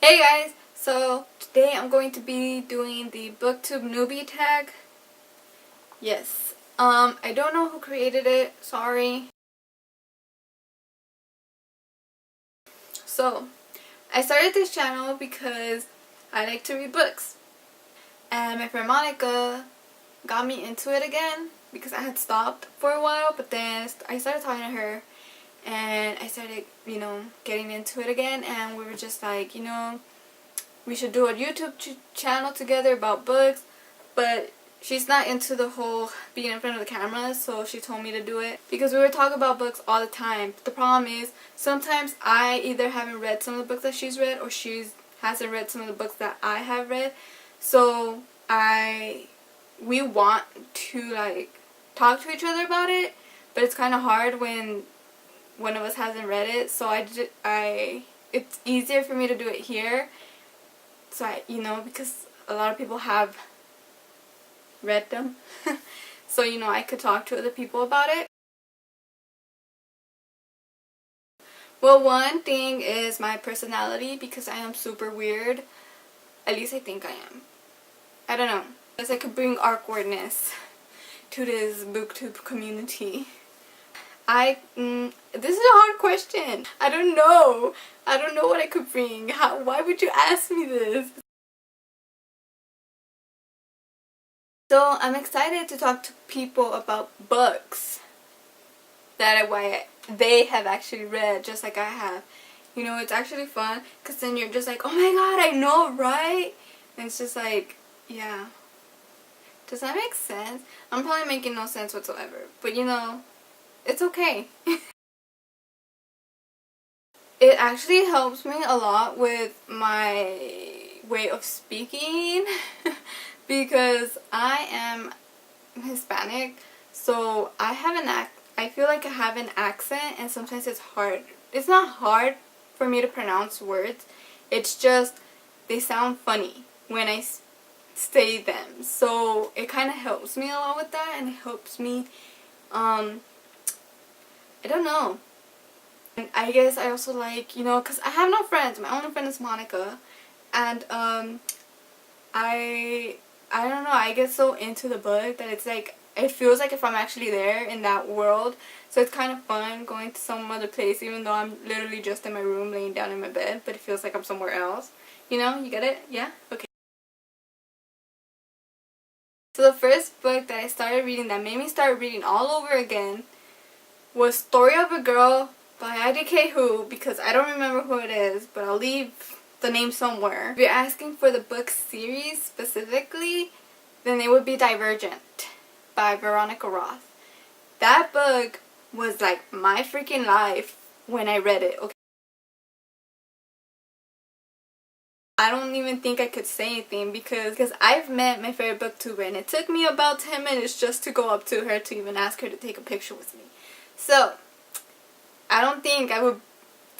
Hey guys, so today I'm going to be doing the Booktube Newbie tag. Yes. I don't know who created it, sorry. So, I started this channel because I like to read books. And my friend Monica got me into it again because I had stopped for a while, but then I started talking to her and I started, getting into it again, and we were just like, we should do a YouTube channel together about books, but she's not into the whole being in front of the camera, so she told me to do it because we were talking about books all the time. But the problem is sometimes I either haven't read some of the books that she's read or she hasn't read some of the books that I have read, so we want to talk to each other about it, but it's kind of hard when one of us hasn't read it, so it's easier for me to do it here. So because a lot of people have read them. So, I could talk to other people about it. Well, one thing is my personality, because I am super weird. At least I think I am. I don't know. Because I could bring awkwardness to this booktube community. This is a hard question. I don't know. I don't know what I could bring. Why would you ask me this? So I'm excited to talk to people about books that they have actually read, just like I have. It's actually fun because then you're just like, oh my god, I know, right? And it's just like, yeah. Does that make sense? I'm probably making no sense whatsoever, but it's okay. It actually helps me a lot with my way of speaking because I am Hispanic, so I feel like I have an accent, and sometimes it's hard. It's not hard for me to pronounce words. It's just they sound funny when I say them. So it kind of helps me a lot with that, and it helps me I don't know. And I guess I also like, because I have no friends. My only friend is Monica. And, I don't know, I get so into the book that it's like, it feels like if I'm actually there in that world. So it's kind of fun going to some other place, even though I'm literally just in my room laying down in my bed. But it feels like I'm somewhere else. You get it? Yeah? Okay. So the first book that I started reading that made me start reading all over again was Story of a Girl by IDK Who, because I don't remember who it is, but I'll leave the name somewhere. If you're asking for the book series specifically, then it would be Divergent by Veronica Roth. That book was like my freaking life when I read it. Okay. I don't even think I could say anything because I've met my favorite booktuber, and it took me about 10 minutes just to go up to her to even ask her to take a picture with me. So, I don't think I would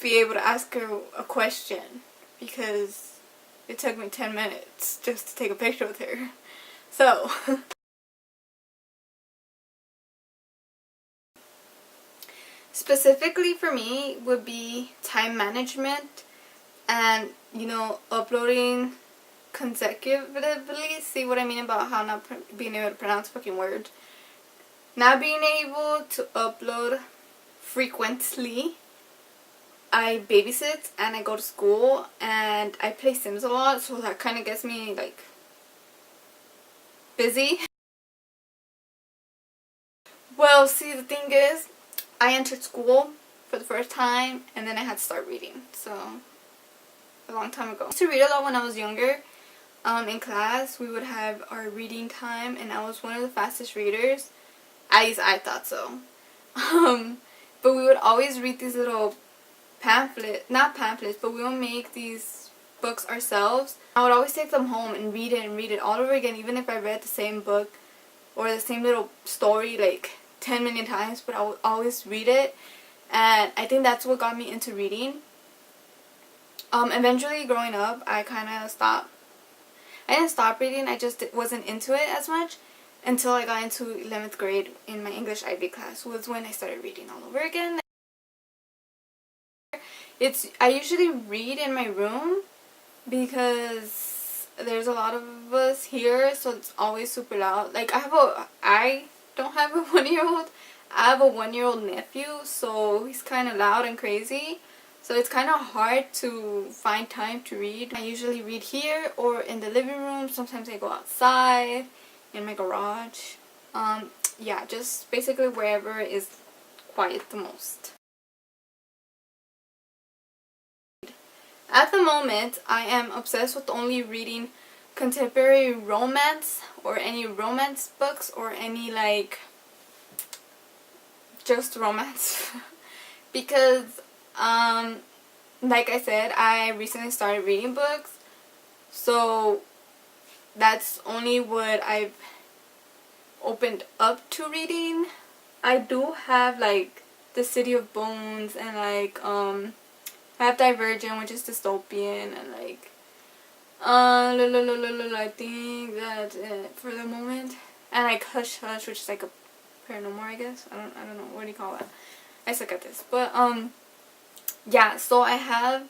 be able to ask her a question because it took me 10 minutes just to take a picture with her. So, specifically for me would be time management and, uploading consecutively. See what I mean about how not being able to pronounce fucking words. Not being able to upload frequently. I babysit and I go to school and I play Sims a lot, so that kind of gets me busy. Well, see, the thing is, I entered school for the first time and then I had to start reading, so a long time ago. I used to read a lot when I was younger. In class we would have our reading time and I was one of the fastest readers. At least I thought so. But we would always read these little not pamphlets, but we would make these books ourselves. I would always take them home and read it all over again, even if I read the same book or the same little story 10 million times, but I would always read it, and I think that's what got me into reading. Eventually growing up, I kind of stopped. I didn't stop reading, I just wasn't into it as much until I got into 11th grade in my English IB class was when I started reading all over again. I usually read in my room because there's a lot of us here, so it's always super loud. Like I don't have a 1-year-old. I have a 1-year-old nephew, so he's kind of loud and crazy. So it's kind of hard to find time to read. I usually read here or in the living room. Sometimes I go outside, in my garage. Yeah, just basically wherever is quiet the most. At the moment, I am obsessed with only reading contemporary romance or any romance books or any like just romance because like I said, I recently started reading books, so that's only what I've opened up to reading. I do have like The City of Bones and like I have Divergent, which is dystopian, and like I think that's it for the moment. And like Hush Hush, which is like a paranormal, I guess. I don't know, what do you call that? I suck at this. But yeah, so I have,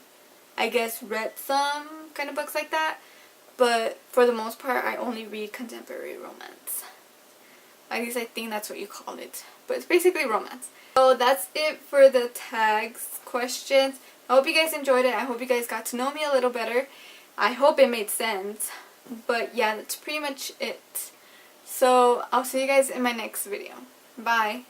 I guess, read some kind of books like that, but for the most part I only read contemporary romance. At least I think that's what you call it, but it's basically romance. So that's it for the tags questions. I hope you guys enjoyed it. I hope you guys got to know me a little better. I hope it made sense. But yeah, that's pretty much it. So I'll see you guys in my next video. Bye.